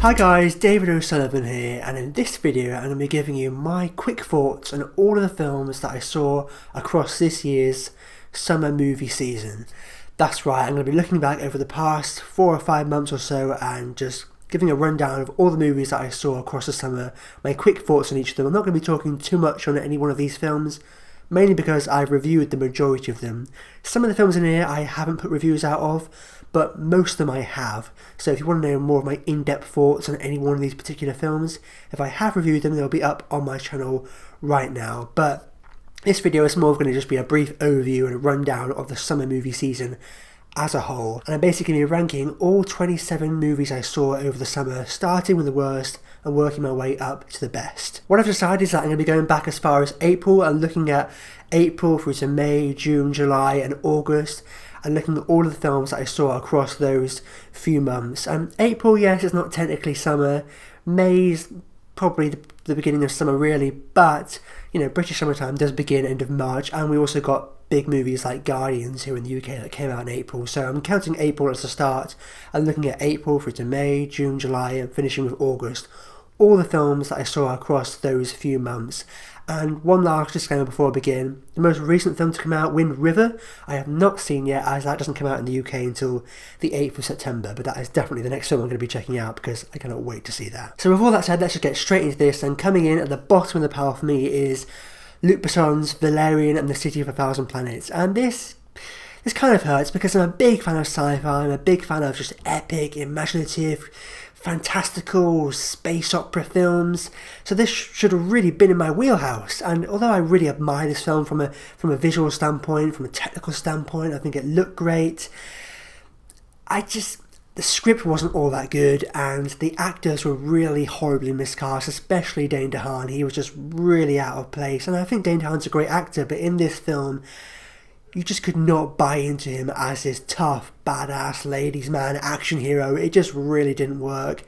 Hi guys, David O'Sullivan here, and in this video I'm going to be giving you my quick thoughts on all of the films that I saw across this year's summer movie season. That's right, I'm going to be looking back over the past 4 or 5 months or so and just giving a rundown of all the movies that I saw across the summer, my quick thoughts on each of them. I'm not going to be talking too much on any one of these films, mainly because I've reviewed the majority of them. Some of the films in here I haven't put reviews out of, but most of them I have. So if you want to know more of my in-depth thoughts on any one of these particular films, if I have reviewed them, they'll be up on my channel right now. But this video is more going to just be a brief overview and a rundown of the summer movie season as a whole. And I'm basically going to be ranking all 27 movies I saw over the summer, starting with the worst and working my way up to the best. What I've decided is that I'm going to be going back as far as April and looking at April through to May, June, July and August, and looking at all of the films that I saw across those few months. April, yes, it's not technically summer. May's probably the beginning of summer really, but you know, British summertime does begin end of March, and we also got big movies like Guardians here in the UK that came out in April. So I'm counting April as the start and looking at April through to May, June, July and finishing with August. All the films that I saw across those few months. And one last disclaimer before I begin, the most recent film to come out, Wind River, I have not seen yet, as that doesn't come out in the UK until the 8th of September, but that is definitely the next film I'm going to be checking out because I cannot wait to see that. So with all that said, let's just get straight into this, and coming in at the bottom of the pile for me is Luc Besson's Valerian and the City of a Thousand Planets. And this kind of hurts because I'm a big fan of sci-fi, I'm a big fan of just epic, imaginative, fantastical space opera films, so this should have really been in my wheelhouse. And although I really admire this film from a visual standpoint, from a technical standpoint, I think it looked great, the script wasn't all that good, and the actors were really horribly miscast, especially Dane DeHaan. He was just really out of place, and I think Dane DeHaan's a great actor, but in this film you just could not buy into him as this tough, badass, ladies man, action hero. It just really didn't work.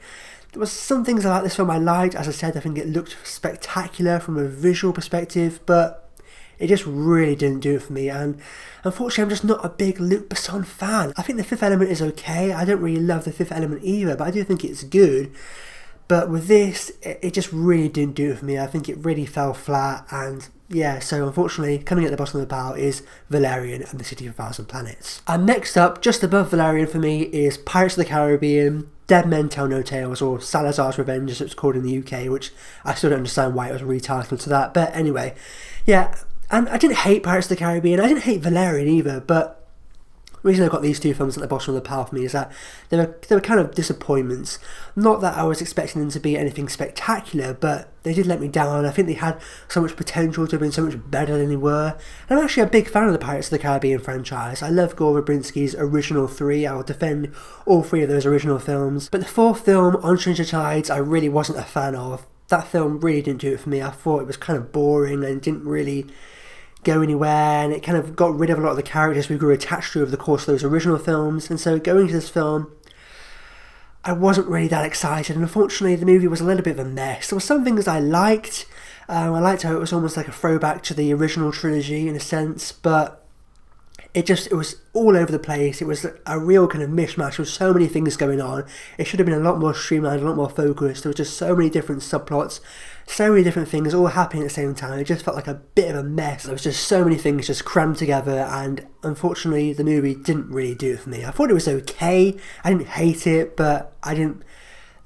There was some things about this film I liked. As I said, I think it looked spectacular from a visual perspective, but it just really didn't do it for me. And unfortunately, I'm just not a big Luc Besson fan. I think The Fifth Element is okay. I don't really love The Fifth Element either, but I do think it's good. But with this, it just really didn't do it for me. I think it really fell flat, and yeah, so unfortunately, coming at the bottom of the pile is Valerian and the City of a Thousand Planets. And next up, just above Valerian for me, is Pirates of the Caribbean, Dead Men Tell No Tales, or Salazar's Revenge as it's called in the UK, which I still don't understand why it was retitled to that, but anyway, yeah, and I didn't hate Pirates of the Caribbean, I didn't hate Valerian either, but the reason I got these two films at the bottom of the pile for me is that they were kind of disappointments. Not that I was expecting them to be anything spectacular, but they did let me down. I think they had so much potential to have been so much better than they were. And I'm actually a big fan of the Pirates of the Caribbean franchise. I love Gore Verbinski's original 3. I will defend all 3 of those original films. But the 4th film, On Stranger Tides, I really wasn't a fan of. That film really didn't do it for me. I thought it was kind of boring and didn't really go anywhere, and it kind of got rid of a lot of the characters we grew attached to over the course of those original films. And so going to this film, I wasn't really that excited, and unfortunately the movie was a little bit of a mess. There were some things I liked. I liked how it was almost like a throwback to the original trilogy in a sense, but it was all over the place. It was a real kind of mishmash with so many things going on. It should have been a lot more streamlined, a lot more focused. There were just so many different subplots, so many different things all happening at the same time. It just felt like a bit of a mess. There was just so many things just crammed together, and unfortunately the movie didn't really do it for me. I thought it was okay. I didn't hate it, but I didn't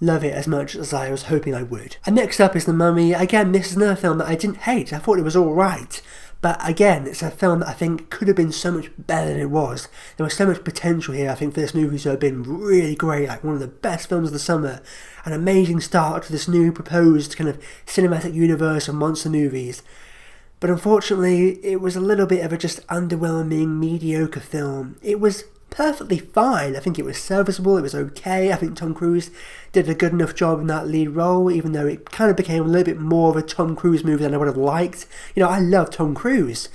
love it as much as I was hoping I would. And next up is The Mummy. Again, this is another film that I didn't hate. I thought it was alright. But again, it's a film that I think could have been so much better than it was. There was so much potential here, I think, for this movie to have been really great, like one of the best films of the summer. An amazing start to this new proposed kind of cinematic universe of monster movies. But unfortunately, it was a little bit of a just underwhelming, mediocre film. It was perfectly fine. I think it was serviceable, it was okay. I think Tom Cruise did a good enough job in that lead role, even though it kind of became a little bit more of a Tom Cruise movie than I would have liked. You know, I love Tom Cruise,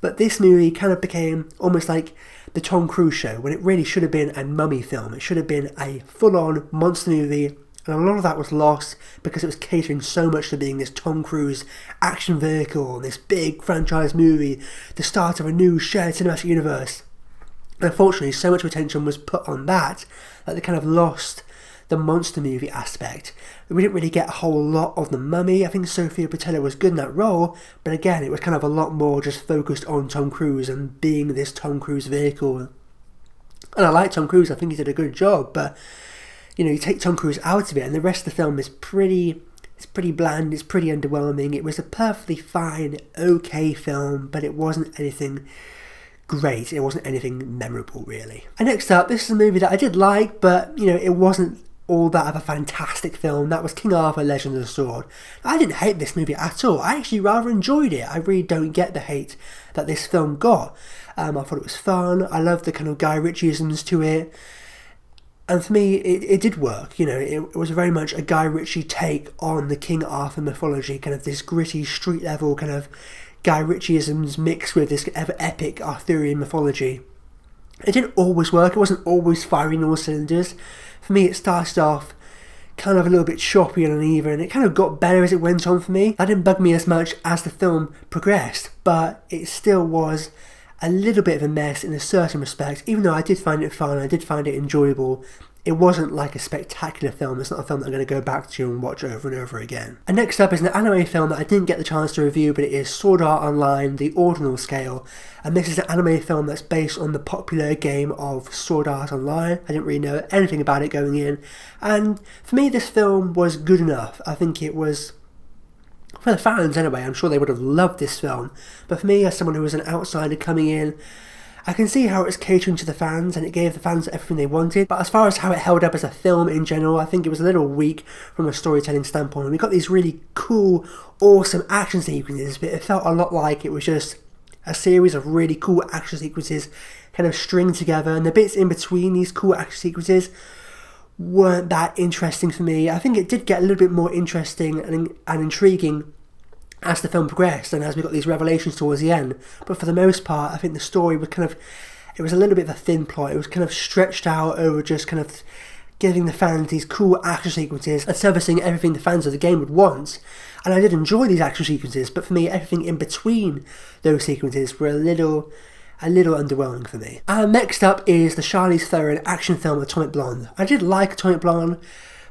but this movie kind of became almost like the Tom Cruise show, when it really should have been a mummy film. It should have been a full-on monster movie, and a lot of that was lost because it was catering so much to being this Tom Cruise action vehicle, this big franchise movie, the start of a new shared cinematic universe. Unfortunately, so much attention was put on that they kind of lost the monster movie aspect. We didn't really get a whole lot of the Mummy. I think Sofia Boutella was good in that role, but again, it was kind of a lot more just focused on Tom Cruise and being this Tom Cruise vehicle. And I like Tom Cruise, I think he did a good job, but you know, you take Tom Cruise out of it and the rest of the film is pretty bland, it's pretty underwhelming. It was a perfectly fine, okay film, but it wasn't anything great. It wasn't anything memorable, really. And next up, this is a movie that I did like, but, you know, it wasn't all that of a fantastic film. That was King Arthur, Legend of the Sword. I didn't hate this movie at all. I actually rather enjoyed it. I really don't get the hate that this film got. I thought it was fun. I loved the kind of Guy Ritchie-isms to it. And for me, it did work. You know, it was very much a Guy Ritchie take on the King Arthur mythology, kind of this gritty, street-level kind of Guy Ritchie-isms mixed with this ever epic Arthurian mythology. It didn't always work. It wasn't always firing all cylinders. For me, it started off kind of a little bit choppy and uneven. It kind of got better as it went on for me. That didn't bug me as much as the film progressed, but it still was a little bit of a mess in a certain respect. Even though I did find it fun, I did find it enjoyable, it wasn't like a spectacular film. It's not a film that I'm going to go back to and watch over and over again. And next up is an anime film that I didn't get the chance to review, but it is Sword Art Online, The Ordinal Scale. And this is an anime film that's based on the popular game of Sword Art Online. I didn't really know anything about it going in. And for me, this film was good enough. I think it was, for the fans anyway, I'm sure they would have loved this film. But for me, as someone who was an outsider coming in, I can see how it was catering to the fans and it gave the fans everything they wanted, but as far as how it held up as a film in general, I think it was a little weak from a storytelling standpoint. We got these really cool, awesome action sequences, but it felt a lot like it was just a series of really cool action sequences kind of stringed together, and the bits in between these cool action sequences weren't that interesting for me. I think it did get a little bit more interesting and intriguing as the film progressed and as we got these revelations towards the end, but for the most part I think the story was it was a little bit of a thin plot. It was kind of stretched out over just kind of giving the fans these cool action sequences and servicing everything the fans of the game would want. And I did enjoy these action sequences, but for me everything in between those sequences were a little underwhelming for me. And next up is the Charlize Theron action film Atomic Blonde. I did like Atomic Blonde,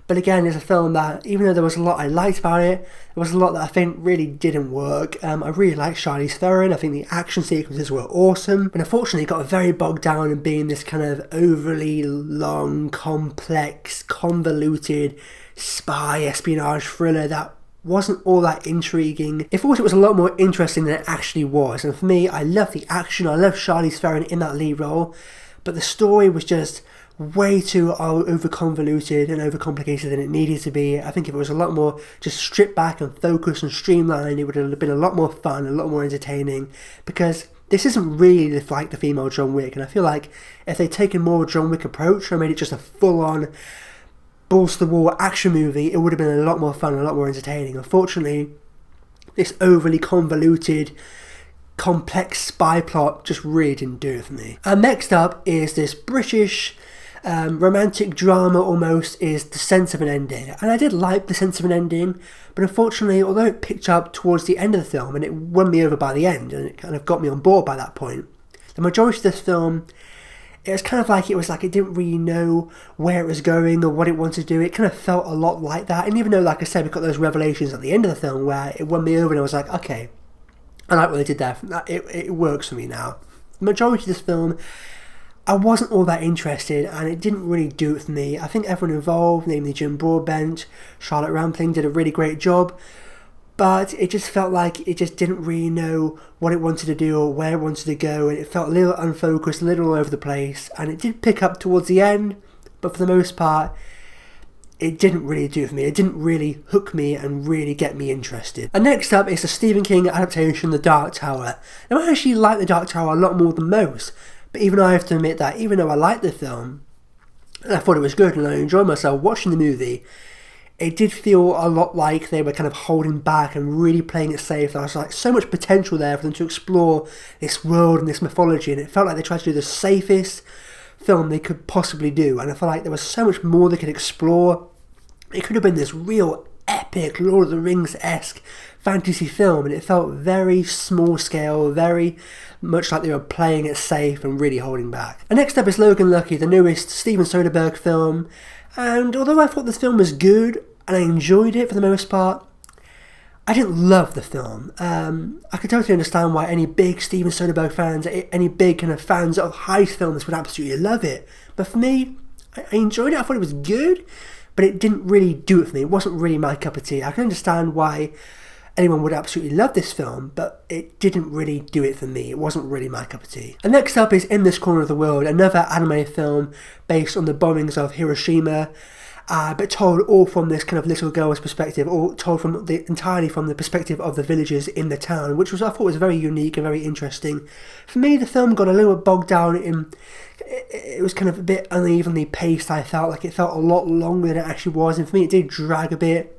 but again, it's a film that, even though there was a lot I liked about it, there was a lot that I think really didn't work. I really liked Charlize Theron. I think the action sequences were awesome, but unfortunately it got very bogged down in being this kind of overly long, complex, convoluted spy espionage thriller that wasn't all that intriguing. I thought it was a lot more interesting than it actually was, and for me, I love the action, I love Charlize Theron in that lead role, but the story was just way too over convoluted and over complicated than it needed to be. I think if it was a lot more just stripped back and focused and streamlined, it would have been a lot more fun, a lot more entertaining, because this isn't really like the female John Wick, and I feel like if they'd taken more of a John Wick approach or made it just a full-on balls to the wall action movie, it would have been a lot more fun, a lot more entertaining. Unfortunately, this overly convoluted, complex spy plot just really didn't do it for me. And next up is this British romantic drama almost, is The Sense of an Ending. And I did like The Sense of an Ending, but unfortunately, although it picked up towards the end of the film and it won me over by the end and it kind of got me on board by that point, the majority of this film, it was kind of like it didn't really know where it was going or what it wanted to do. It kind of felt a lot like that. And even though, like I said, we got those revelations at the end of the film where it won me over and I was like, okay, I like what they did there. It works for me now. The majority of this film, I wasn't all that interested and it didn't really do it for me. I think everyone involved, namely Jim Broadbent, Charlotte Rampling, did a really great job, but it just felt like it just didn't really know what it wanted to do or where it wanted to go, and it felt a little unfocused, a little all over the place, and it did pick up towards the end, but for the most part, it didn't really do it for me. It didn't really hook me and really get me interested. And next up is the Stephen King adaptation, The Dark Tower. Now, I actually like The Dark Tower a lot more than most, but even I have to admit that even though I liked the film, and I thought it was good and I enjoyed myself watching the movie, it did feel a lot like they were kind of holding back and really playing it safe. There was like so much potential there for them to explore this world and this mythology, and it felt like they tried to do the safest film they could possibly do, and I felt like there was so much more they could explore. It could have been this real epic epic Lord of the Rings-esque fantasy film, and it felt very small scale, very much like they were playing it safe and really holding back. And next up is Logan Lucky, the newest Steven Soderbergh film, and although I thought this film was good and I enjoyed it for the most part, I didn't love the film. I can totally understand why any big Steven Soderbergh fans, any big kind of fans of heist films would absolutely love it. But for me, I enjoyed it. I thought it was good, but it didn't really do it for me. It wasn't really my cup of tea. I can understand why anyone would absolutely love this film, but it didn't really do it for me. It wasn't really my cup of tea. And next up is In This Corner of the World, another anime film based on the bombings of Hiroshima, but told all from this kind of little girl's perspective, all told entirely from the perspective of the villagers in the town, which I thought was very unique and very interesting. For me, the film got a little bogged down in, it was kind of a bit unevenly paced. I felt like it felt a lot longer than it actually was, and for me it did drag a bit.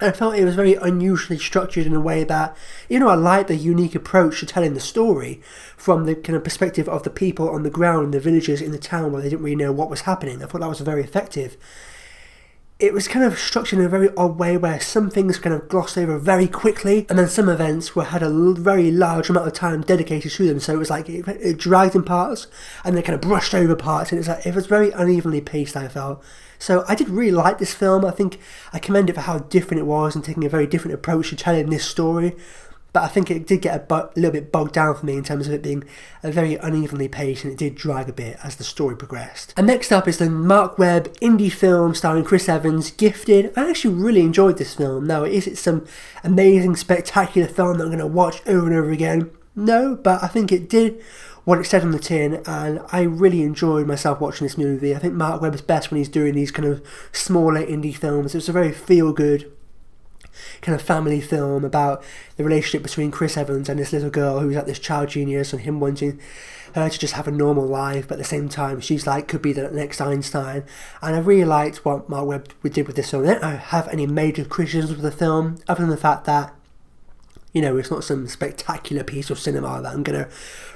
And I felt it was very unusually structured in a way that, I liked the unique approach to telling the story from the kind of perspective of the people on the ground, the villagers in the town where they didn't really know what was happening. I thought that was very effective. It was kind of structured in a very odd way where some things kind of glossed over very quickly, and then some events had a very large amount of time dedicated to them. So it was like it dragged in parts and then kind of brushed over parts, and it was very unevenly paced, I felt. So I did really like this film. I think I commend it for how different it was and taking a very different approach to telling this story. But I think it did get a little bit bogged down for me in terms of it being a very unevenly paced, and it did drag a bit as the story progressed. And next up is the Mark Webb indie film starring Chris Evans, Gifted. I actually really enjoyed this film. Now, is it some amazing, spectacular film that I'm going to watch over and over again? No, but I think it did what it said on the tin, and I really enjoyed myself watching this movie. I think Mark Webb is best when he's doing these kind of smaller indie films. It was a very feel-good kind of family film about the relationship between Chris Evans and this little girl who's like this child genius, and him wanting her to just have a normal life, but at the same time she's like could be the next Einstein. And I really liked what Mark Webb did with this film. I don't have any major criticisms with the film other than the fact that it's not some spectacular piece of cinema that I'm going to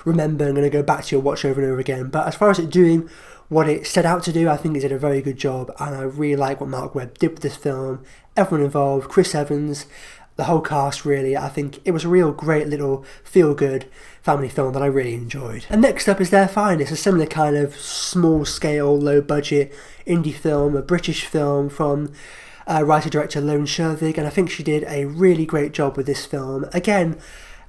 remember and going to go back to or watch over and over again. But as far as it doing what it set out to do, I think it did a very good job, and I really like what Mark Webb did with this film. Everyone involved, Chris Evans, the whole cast, really. I think it was a real great little feel-good family film that I really enjoyed. And next up is Their Finest, a similar kind of small-scale, low-budget indie film, a British film from writer-director Lone Shervig, and I think she did a really great job with this film. Again,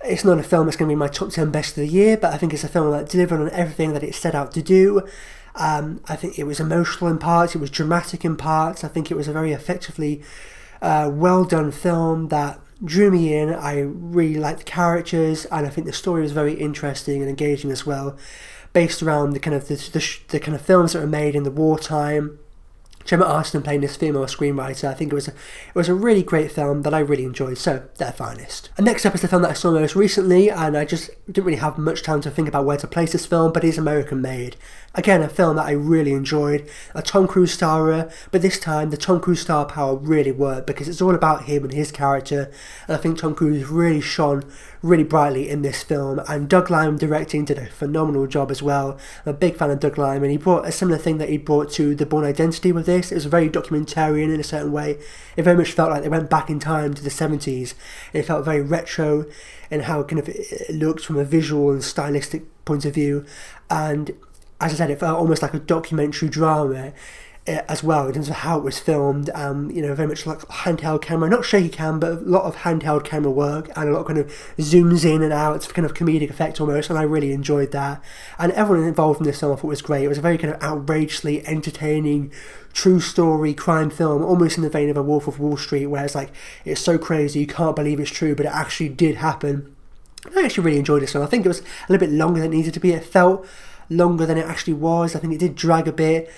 it's not a film that's going to be my top 10 best of the year, but I think it's a film that delivered on everything that it set out to do. I think it was emotional in parts, it was dramatic in parts. I think it was a very effectively well done film that drew me in. I really liked the characters, and I think the story was very interesting and engaging as well, based around the kind of the kind of films that were made in the wartime. Gemma Arterton playing this female screenwriter. I think it was a really great film that I really enjoyed. So, Their Finest. And next up is the film that I saw most recently, and I just didn't really have much time to think about where to place this film, but it is American Made. Again, a film that I really enjoyed, a Tom Cruise starrer, but this time the Tom Cruise star power really worked because it's all about him and his character, and I think Tom Cruise really shone really brightly in this film, and Doug Liman directing did a phenomenal job as well. I'm a big fan of Doug Liman. He brought a similar thing that he brought to The Bourne Identity with this. It was very documentarian in a certain way. It very much felt like they went back in time to the 70s. It felt very retro in how kind of it looked from a visual and stylistic point of view, and as I said, it felt almost like a documentary drama as well in terms of how it was filmed. Very much like handheld camera, not shaky cam, but a lot of handheld camera work, and a lot of kind of zooms in and out, it's kind of comedic effect almost, and I really enjoyed that. And everyone involved in this film I thought was great. It was a very kind of outrageously entertaining, true story crime film, almost in the vein of a Wolf of Wall Street, where it's like, it's so crazy, you can't believe it's true, but it actually did happen. I actually really enjoyed this film. I think it was a little bit longer than it needed to be. It felt longer than it actually was. I think it did drag a bit.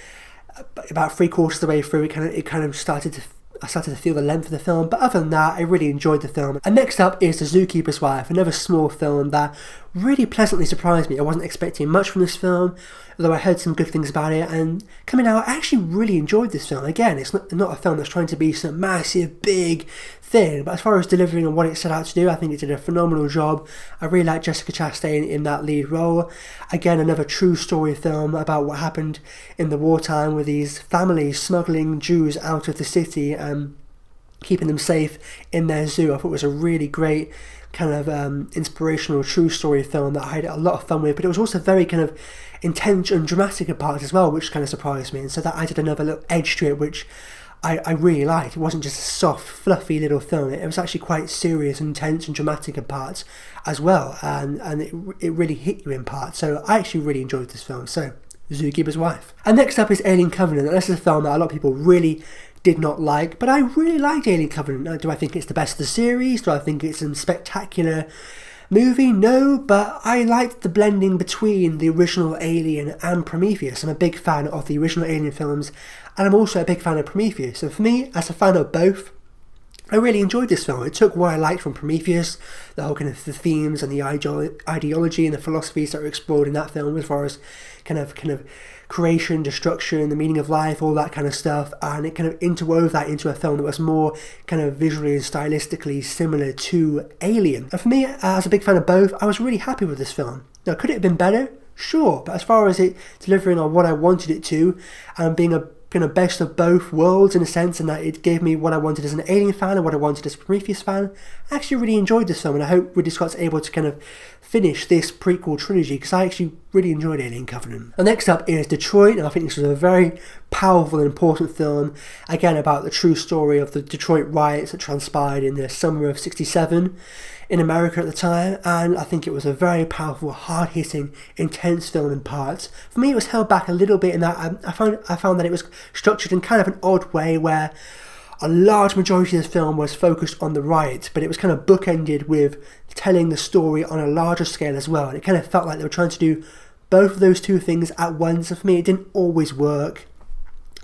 About 3/4 of the way through, I started to feel the length of the film, but other than that, I really enjoyed the film. And next up is The Zookeeper's Wife, another small film that really pleasantly surprised me. I wasn't expecting much from this film, although I heard some good things about it, and coming out, I actually really enjoyed this film. Again, it's not a film that's trying to be some massive, big thing, but as far as delivering on what it set out to do, I think it did a phenomenal job. I really like Jessica Chastain in that lead role. Again, another true story film about what happened in the wartime with these families smuggling Jews out of the city, keeping them safe in their zoo. I thought it was a really great kind of inspirational true story film that I had a lot of fun with, but it was also very kind of intense and dramatic at parts as well, which kind of surprised me, and so that added another little edge to it, which I really liked. It wasn't just a soft, fluffy little film. It was actually quite serious, intense and dramatic in parts as well, and it really hit you in parts. So I actually really enjoyed this film. So, Zookeeper's Wife. And next up is Alien Covenant, and this is a film that a lot of people really did not like, but I really liked Alien Covenant. Now, do I think it's the best of the series? Do I think it's a spectacular movie? No, but I liked the blending between the original Alien and Prometheus. I'm a big fan of the original Alien films, and I'm also a big fan of Prometheus. So for me, as a fan of both, I really enjoyed this film. It took what I liked from Prometheus, the whole kind of the themes and the ideology and the philosophies that were explored in that film, as far as kind of creation, destruction, the meaning of life, all that kind of stuff, and it kind of interwove that into a film that was more kind of visually and stylistically similar to Alien. And for me, as a big fan of both, I was really happy with this film. Now, could it have been better? Sure, but as far as it delivering on what I wanted it to, and being a kind of best of both worlds in a sense, and that it gave me what I wanted as an Alien fan and what I wanted as a Prometheus fan, I actually really enjoyed this film, and I hope Ridley Scott's able to kind of finish this prequel trilogy, because I actually really enjoyed Alien Covenant. And next up is Detroit, and I think this was a very powerful and important film, again about the true story of the Detroit riots that transpired in the summer of '67 in America at the time, and I think it was a very powerful, hard-hitting, intense film in parts. For me, it was held back a little bit in that I found that it was structured in kind of an odd way, where a large majority of the film was focused on the riots, but it was kind of bookended with telling the story on a larger scale as well, and it kind of felt like they were trying to do both of those two things at once, and for me, it didn't always work.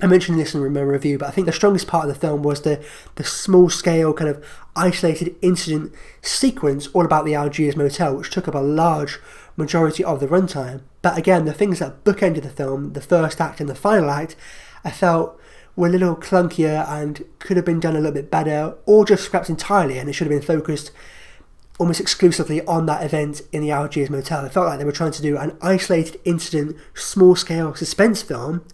I mentioned this in my review, but I think the strongest part of the film was the small-scale, kind of isolated incident sequence all about the Algiers Motel, which took up a large majority of the runtime. But again, the things that bookended the film, the first act and the final act, I felt were a little clunkier and could have been done a little bit better, or just scrapped entirely, and it should have been focused almost exclusively on that event in the Algiers Motel. It felt like they were trying to do an isolated incident, small-scale suspense film,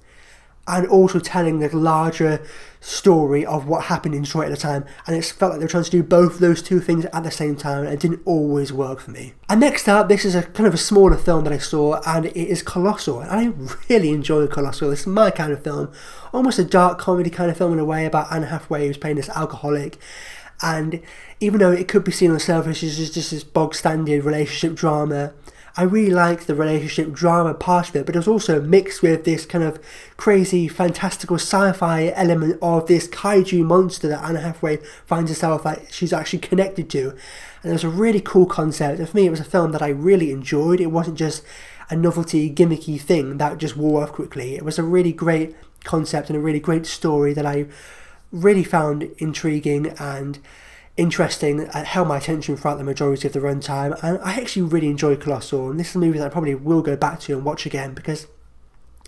and also telling the larger story of what happened in Detroit at the time, and it felt like they were trying to do both of those two things at the same time, and it didn't always work for me. And next up, this is a kind of a smaller film that I saw, and it is Colossal, and I really enjoyed Colossal. This is my kind of film, almost a dark comedy kind of film in a way, about Anne Hathaway, who's playing this alcoholic, and even though it could be seen on the surface as just this bog standard relationship drama, I really liked the relationship drama part of it, but it was also mixed with this kind of crazy, fantastical sci-fi element of this kaiju monster that Anne Hathaway finds herself like she's actually connected to. And it was a really cool concept, and for me it was a film that I really enjoyed. It wasn't just a novelty, gimmicky thing that just wore off quickly. It was a really great concept and a really great story that I really found intriguing and interesting, and held my attention throughout the majority of the runtime, and I actually really enjoyed Colossal, and this is a movie that I probably will go back to and watch again, because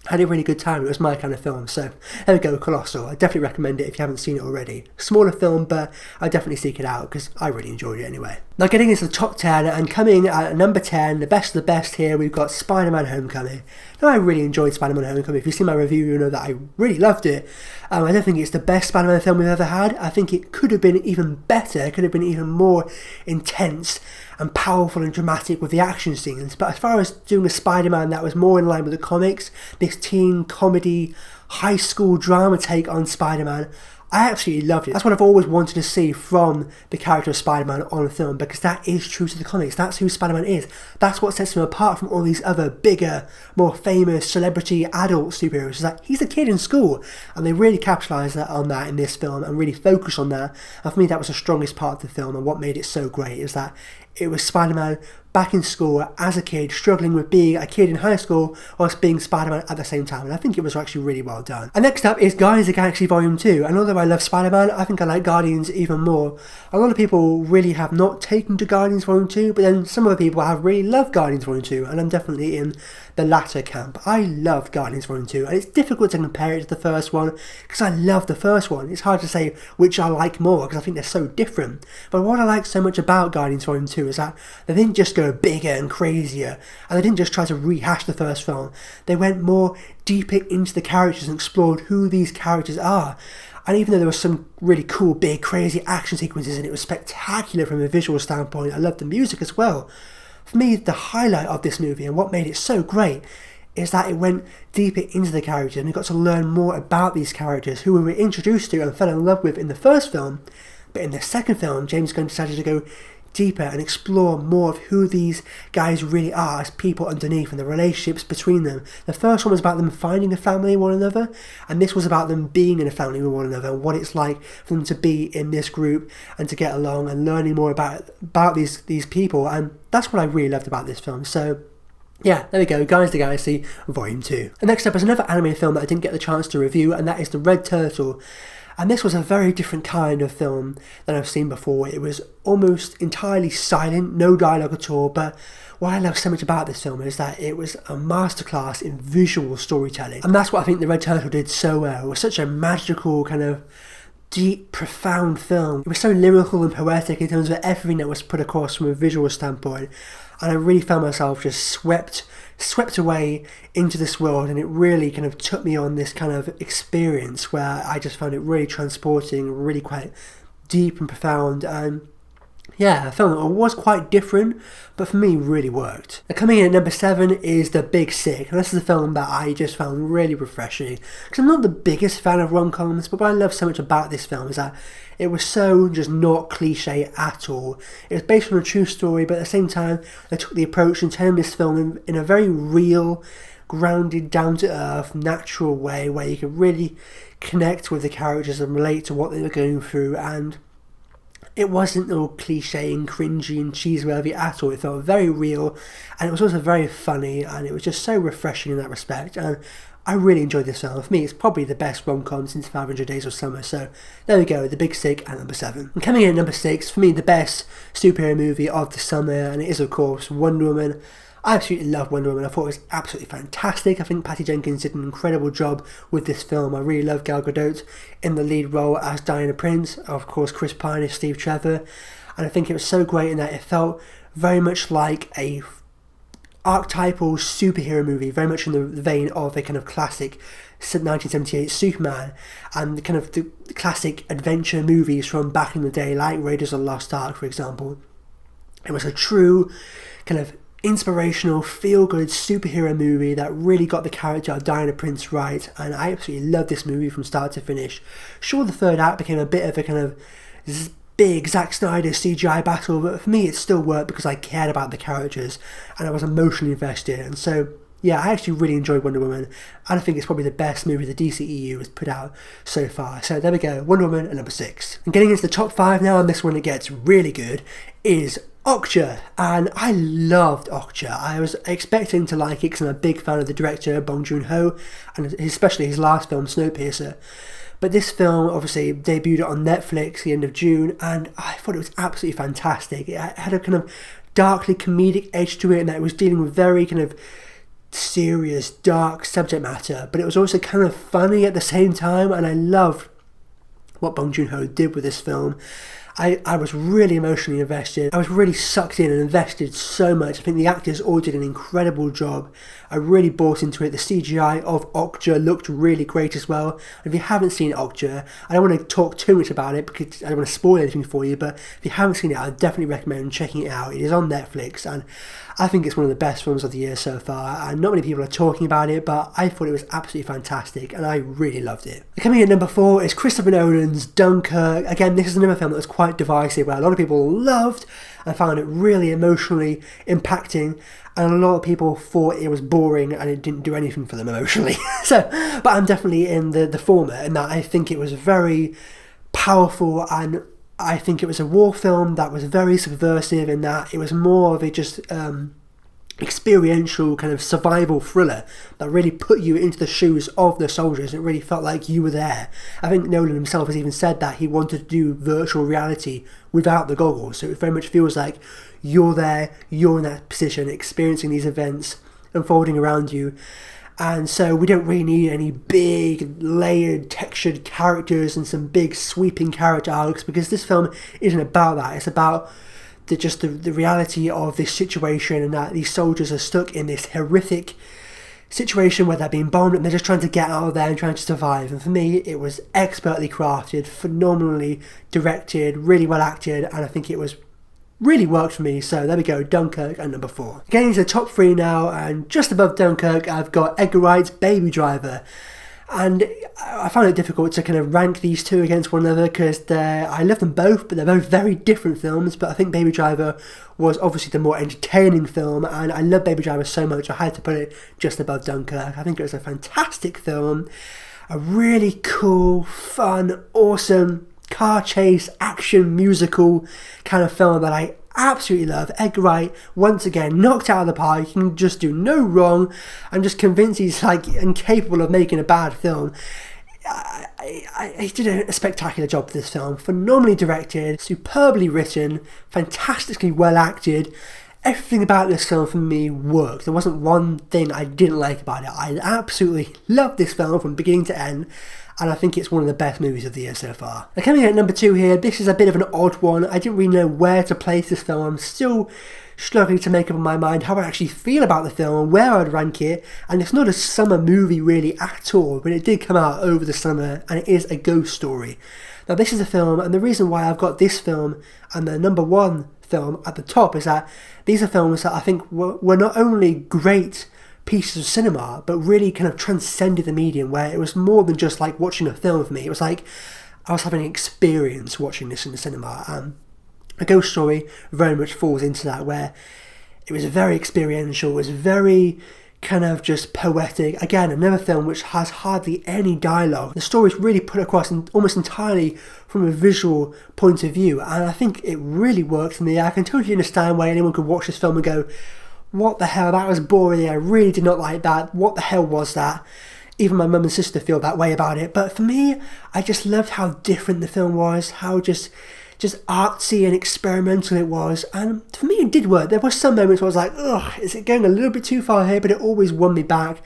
I had a really good time. It was my kind of film. So there we go, Colossal. I definitely recommend it if you haven't seen it already. Smaller film, but I definitely seek it out because I really enjoyed it anyway. Now getting into the top 10, and coming at number 10, the best of the best here, we've got Spider-Man Homecoming. Now I really enjoyed Spider-Man Homecoming. If you've seen my review, you'll know that I really loved it. I don't think it's the best Spider-Man film we've ever had. I think it could have been even better. It could have been even more intense and powerful and dramatic with the action scenes. But as far as doing a Spider-Man that was more in line with the comics, this teen comedy, high school drama take on Spider-Man, I absolutely loved it. That's what I've always wanted to see from the character of Spider-Man on a film, because that is true to the comics. That's who Spider-Man is. That's what sets him apart from all these other bigger, more famous celebrity adult superheroes. Is that he's a kid in school, and they really capitalised on that in this film and really focused on that. And for me, that was the strongest part of the film, and what made it so great is that it was Spider-Man back in school as a kid, struggling with being a kid in high school whilst being Spider-Man at the same time, and I think it was actually really well done. And next up is Guardians of the Galaxy Volume 2, and although I love Spider-Man, I think I like Guardians even more. A lot of people really have not taken to Guardians Volume 2, but then some other people have really loved Guardians Volume 2, and I'm definitely in the latter camp. I loved Guardians Volume 2, and it's difficult to compare it to the first one, because I love the first one. It's hard to say which I like more, because I think they're so different. But what I like so much about Guardians Volume 2 is that they didn't just go bigger and crazier, and they didn't just try to rehash the first film. They went more deeper into the characters and explored who these characters are. And even though there were some really cool, big, crazy action sequences and it was spectacular from a visual standpoint, I loved the music as well. For me, the highlight of this movie and what made it so great is that it went deeper into the characters and we got to learn more about these characters who we were introduced to and fell in love with in the first film. But in the second film, James Gunn decided to go deeper and explore more of who these guys really are as people underneath and the relationships between them. The first one was about them finding a family with one another, and this was about them being in a family with one another and what it's like for them to be in this group and to get along and learning more about these people. And that's what I really loved about this film. So yeah, there we go, Guardians of the Galaxy Volume 2. And next up is another anime film that I didn't get the chance to review, and that is The Red Turtle. And this was a very different kind of film than I've seen before. It was almost entirely silent, no dialogue at all, but what I love so much about this film is that it was a masterclass in visual storytelling. And that's what I think The Red Turtle did so well. It was such a magical, kind of deep, profound film. It was so lyrical and poetic in terms of everything that was put across from a visual standpoint. And I really found myself just swept away into this world, and it really kind of took me on this kind of experience where I just found it really transporting, really quite deep and profound. And yeah, I felt it was quite different, but for me really worked. Now, coming in at number 7 is The Big Sick, and this is a film that I just found really refreshing, because I'm not the biggest fan of rom-coms, but what I love so much about this film is that it was so just not cliche at all. It was based on a true story, but at the same time they took the approach and turned this film in a very real, grounded, down-to-earth, natural way where you could really connect with the characters and relate to what they were going through. And it wasn't all cliche and cringy and cheeseworthy at all. It felt very real, and it was also very funny, and it was just so refreshing in that respect. And I really enjoyed this film. For me, it's probably the best rom-com since 500 Days of Summer. So there we go, The Big Sick at number 7. And coming in at number 6, for me, the best superhero movie of the summer, and it is of course Wonder Woman. I absolutely love Wonder Woman. I thought it was absolutely fantastic. I think Patty Jenkins did an incredible job with this film. I really love Gal Gadot in the lead role as Diana Prince. Of course, Chris Pine as Steve Trevor. And I think it was so great in that it felt very much like a archetypal superhero movie, very much in the vein of a kind of classic 1978 Superman and the kind of the classic adventure movies from back in the day, like Raiders of the Lost Ark, for example. It was a true kind of inspirational, feel-good superhero movie that really got the character of Diana Prince right, and I absolutely loved this movie from start to finish. Sure, the third act became a bit of a kind of big Zack Snyder CGI battle, but for me it still worked because I cared about the characters and I was emotionally invested. And so yeah, I actually really enjoyed Wonder Woman, and I think it's probably the best movie the DCEU has put out so far. So there we go, Wonder Woman at number 6. And getting into the top 5 now, and this one it gets really good, is Okja. And I loved Okja. I was expecting to like it because I'm a big fan of the director Bong Joon-ho, and especially his last film Snowpiercer. But this film obviously debuted on Netflix at the end of June, and I thought it was absolutely fantastic. It had a kind of darkly comedic edge to it, and that it was dealing with very kind of serious, dark subject matter, but it was also kind of funny at the same time, and I loved what Bong Joon-ho did with this film. I was really emotionally invested. I was really sucked in and invested so much. I think the actors all did an incredible job. I really bought into it. The CGI of Okja looked really great as well. And if you haven't seen Okja, I don't want to talk too much about it because I don't want to spoil anything for you, but if you haven't seen it, I definitely recommend checking it out. It is on Netflix, and I think it's one of the best films of the year so far, and not many people are talking about it, but I thought it was absolutely fantastic, and I really loved it. Coming in at number 4 is Christopher Nolan's Dunkirk. Again, this is another film that was quite divisive, where a lot of people loved and found it really emotionally impacting, and a lot of people thought it was boring and it didn't do anything for them emotionally. But I'm definitely in the former, in that I think it was very powerful, and I think it was a war film that was very subversive in that it was more of a just experiential kind of survival thriller that really put you into the shoes of the soldiers. It really felt like you were there. I think Nolan himself has even said that he wanted to do virtual reality without the goggles, so it very much feels like you're there, you're in that position, experiencing these events unfolding around you. And so we don't really need any big, layered, textured characters and some big, sweeping character arcs, because this film isn't about that. It's about the reality of this situation, and that these soldiers are stuck in this horrific situation where they're being bombed and they're just trying to get out of there and trying to survive. And for me, it was expertly crafted, phenomenally directed, really well acted, and I think it was really worked for me. So there we go, Dunkirk at number 4. Getting into the top 3 now, and just above Dunkirk I've got Edgar Wright's Baby Driver. And I found it difficult to kind of rank these two against one another because I love them both, but they're both very different films. But I think Baby Driver was obviously the more entertaining film, and I love Baby Driver so much I had to put it just above Dunkirk. I think it was a fantastic film, a really cool, fun, awesome car chase, action, musical kind of film that I absolutely love. Edgar Wright, once again, knocked out of the park. He can just do no wrong. I'm just convinced he's like incapable of making a bad film. He did a spectacular job with this film. Phenomenally directed, superbly written, fantastically well acted. Everything about this film for me worked. There wasn't one thing I didn't like about it. I absolutely loved this film from beginning to end, and I think it's one of the best movies of the year so far. Now, coming in at number 2 here, this is a bit of an odd one. I didn't really know where to place this film. I'm still struggling to make up my mind how I actually feel about the film, where I'd rank it, and it's not a summer movie really at all, but it did come out over the summer, and it is A Ghost Story. Now, this is a film, and the reason why I've got this film and the number 1 film at the top is that these are films that I think were not only great pieces of cinema, but really kind of transcended the medium, where it was more than just like watching a film for me. It was like I was having an experience watching this in the cinema. A Ghost Story very much falls into that, where it was very experiential, it was very kind of just poetic. Again, another film which has hardly any dialogue. The story is really put across almost entirely from a visual point of view, and I think it really worked for me. I can totally understand why anyone could watch this film and go, what the hell, that was boring, I really did not like that, what the hell was that? Even my mum and sister feel that way about it. But for me, I just loved how different the film was, how just artsy and experimental it was, and for me it did work. There were some moments where I was like, ugh, is it going a little bit too far here? But it always won me back,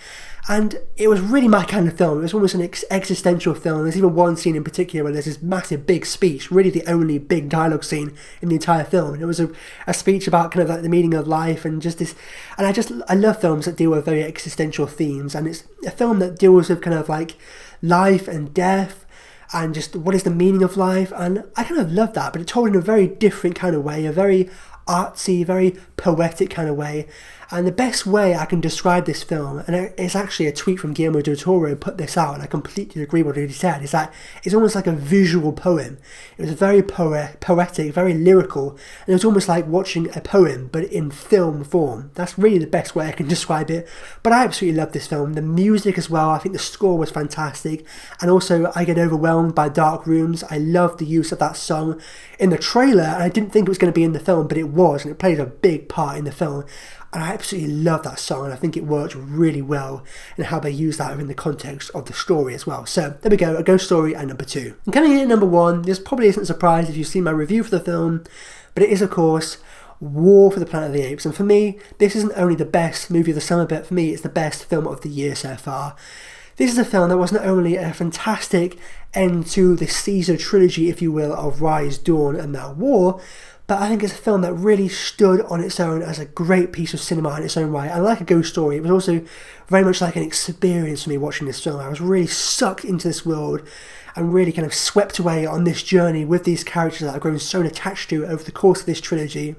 and it was really my kind of film. It was almost an existential film. There's even one scene in particular where there's this massive big speech, really the only big dialogue scene in the entire film, and it was a speech about kind of like the meaning of life and just this, and I love films that deal with very existential themes, and it's a film that deals with kind of like life and death and just what is the meaning of life, and I kind of love that, but it told in a very different kind of way, a very artsy, very poetic kind of way. And the best way I can describe this film, and it's actually a tweet from Guillermo del Toro put this out, and I completely agree with what he said, is that it's almost like a visual poem. It was very poetic, very lyrical, and it was almost like watching a poem, but in film form. That's really the best way I can describe it. But I absolutely love this film. The music as well, I think the score was fantastic, and also I Get Overwhelmed by Dark Rooms. I love the use of that song in the trailer, and I didn't think it was going to be in the film, but it was, and it played a big part in the film. And I absolutely love that song, and I think it worked really well in how they use that in the context of the story as well. So there we go, A Ghost Story at number 2. And coming in at number 1, this probably isn't a surprise if you've seen my review for the film, but it is of course War for the Planet of the Apes. And for me, this isn't only the best movie of the summer, but for me it's the best film of the year so far. This is a film that was not only a fantastic end to the Caesar trilogy, if you will, of Rise, Dawn and now War, but I think it's a film that really stood on its own as a great piece of cinema in its own right. And like A Ghost Story, it was also very much like an experience for me watching this film. I was really sucked into this world and really kind of swept away on this journey with these characters that I've grown so attached to over the course of this trilogy.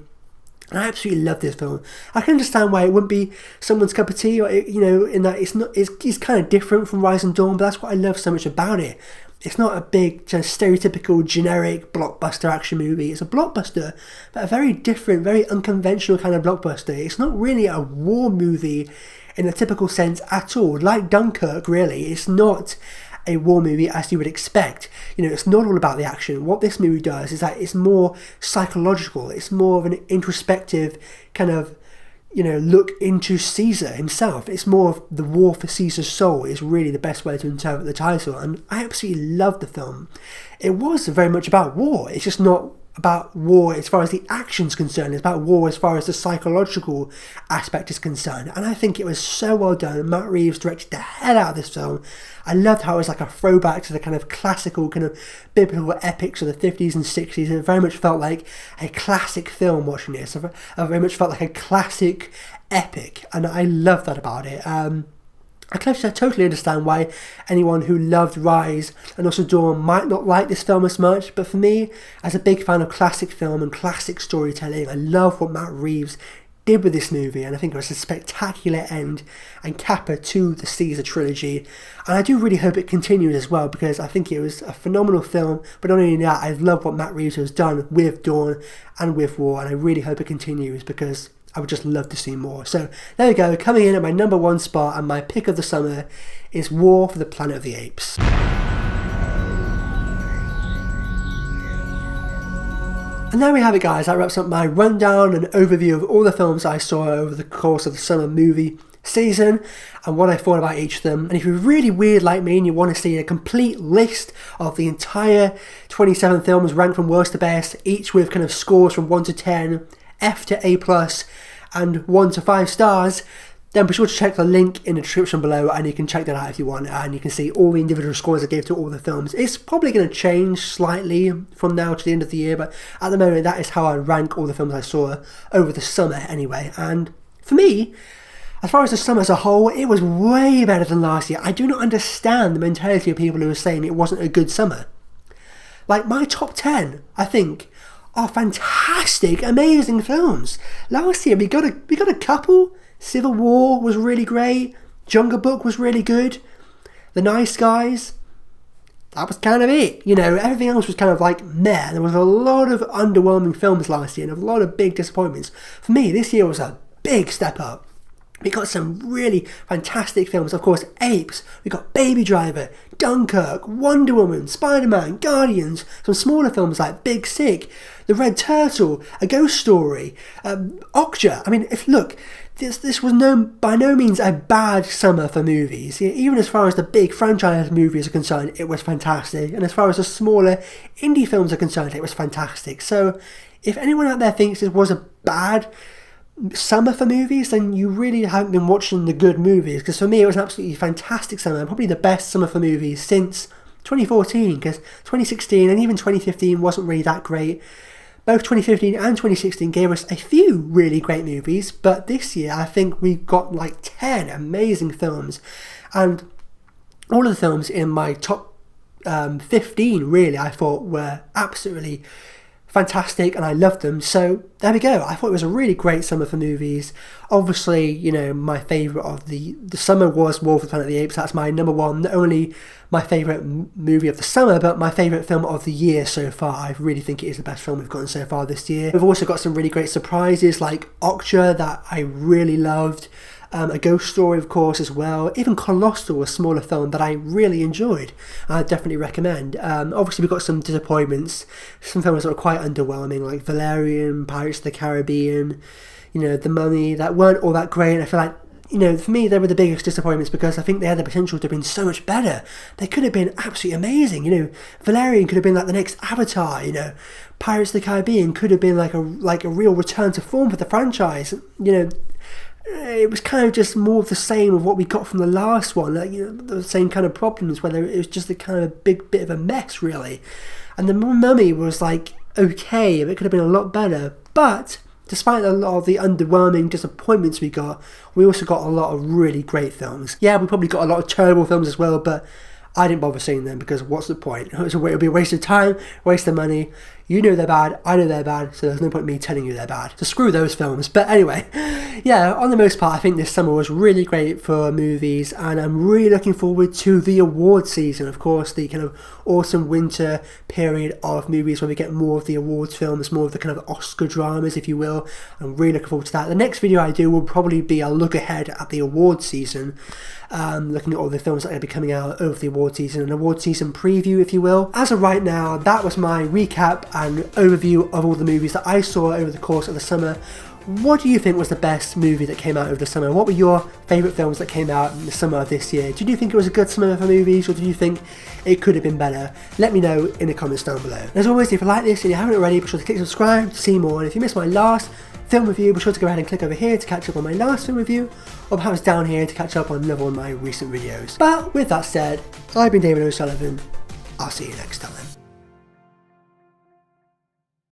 And I absolutely love this film. I can understand why it wouldn't be someone's cup of tea, or, you know, in that it's kind of different from Rise and Dawn, but that's what I love so much about it. It's not a big, just stereotypical, generic blockbuster action movie. It's a blockbuster, but a very different, very unconventional kind of blockbuster. It's not really a war movie in the typical sense at all. Like Dunkirk, really, it's not a war movie as you would expect. You know, it's not all about the action. What this movie does is that it's more psychological. It's more of an introspective kind of, you know, look into Caesar himself. It's more of the war for Caesar's soul is really the best way to interpret the title, and I absolutely loved the film. It was very much about war. It's just not about war as far as the action's concerned. It's about war as far as the psychological aspect is concerned, and I think it was so well done. Matt Reeves directed the hell out of this film. I loved how it was like a throwback to the kind of classical kind of biblical epics of the 50s and 60s. It very much felt like a classic film watching this. I very much felt like a classic epic, and I love that about it. I totally understand why anyone who loved Rise and also Dawn might not like this film as much, but for me, as a big fan of classic film and classic storytelling, I love what Matt Reeves did with this movie, and I think it was a spectacular end and capper to the Caesar trilogy, and I do really hope it continues as well, because I think it was a phenomenal film. But not only that, I love what Matt Reeves has done with Dawn and with War, and I really hope it continues, because I would just love to see more. So there we go, coming in at my number 1 spot and my pick of the summer is War for the Planet of the Apes. And there we have it, guys. That wraps up my rundown and overview of all the films I saw over the course of the summer movie season and what I thought about each of them. And if you're really weird like me and you want to see a complete list of the entire 27 films ranked from worst to best, each with kind of scores from 1 to 10, F to A+, and 1 to 5 stars, then be sure to check the link in the description below, and you can check that out if you want, and you can see all the individual scores I gave to all the films. It's probably going to change slightly from now to the end of the year, but at the moment that is how I rank all the films I saw over the summer anyway. And for me, as far as the summer as a whole, it was way better than last year. I do not understand the mentality of people who are saying it wasn't a good summer. Like, my top 10, I think, are fantastic, amazing films. Last year we got a couple. Civil War was really great. Jungle Book was really good. The Nice Guys, that was kind of it. You know, everything else was kind of like meh. There was a lot of underwhelming films last year and a lot of big disappointments. For me, this year was a big step up. We got some really fantastic films. Of course, Apes. We got Baby Driver, Dunkirk, Wonder Woman, Spider-Man, Guardians. Some smaller films like Big Sick, The Red Turtle, A Ghost Story, Okja. I mean, this was by no means a bad summer for movies. Even as far as the big franchise movies are concerned, it was fantastic. And as far as the smaller indie films are concerned, it was fantastic. So if anyone out there thinks it was a bad summer for movies, then you really haven't been watching the good movies, because for me it was an absolutely fantastic summer, probably the best summer for movies since 2014, because 2016 and even 2015 wasn't really that great. Both 2015 and 2016 gave us a few really great movies, but this year I think we got like 10 amazing films, and all of the films in my top 15 really I thought were absolutely fantastic, and I loved them. So there we go. I thought it was a really great summer for movies. Obviously, you know, my favourite of the summer was War for the Planet of the Apes. That's my number 1. Not only my favourite movie of the summer, but my favourite film of the year so far. I really think it is the best film we've gotten so far this year. We've also got some really great surprises like Okja that I really loved. A Ghost Story, of course, as well. Even Colossal, a smaller film that I really enjoyed. I definitely recommend. Obviously, we've got some disappointments. Some films that were quite underwhelming, like Valerian, Pirates of the Caribbean, you know, The Mummy, that weren't all that great. And I feel like, you know, for me, they were the biggest disappointments because I think they had the potential to have been so much better. They could have been absolutely amazing. You know, Valerian could have been like the next Avatar. You know, Pirates of the Caribbean could have been like a real return to form for the franchise. You know, it was kind of just more of the same of what we got from the last one, like, you know, the same kind of problems, whether it was just a kind of a big bit of a mess really. And The Mummy was like okay, it could have been a lot better, but despite a lot of the underwhelming disappointments we also got a lot of really great films. Yeah, we probably got a lot of terrible films as well, but I didn't bother seeing them because what's the point? It'll be a waste of time, waste of money. You know they're bad, I know they're bad, so there's no point in me telling you they're bad. So screw those films. But anyway, yeah, on the most part, I think this summer was really great for movies, and I'm really looking forward to the award season. Of course, the kind of autumn-winter period of movies where we get more of the awards films, more of the kind of Oscar dramas, if you will. I'm really looking forward to that. The next video I do will probably be a look ahead at the award season, looking at all the films that are going to be coming out over the award season, an award season preview, if you will. As of right now, that was my recap and overview of all the movies that I saw over the course of the summer. What do you think was the best movie that came out over the summer? What were your favourite films that came out in the summer of this year? Did you think it was a good summer for movies, or did you think it could have been better? Let me know in the comments down below. As always, if you like this and you haven't already, be sure to click subscribe to see more. And if you missed my last film review, be sure to go ahead and click over here to catch up on my last film review, or perhaps down here to catch up on another one of my recent videos. But with that said, I've been David O'Sullivan. I'll see you next time.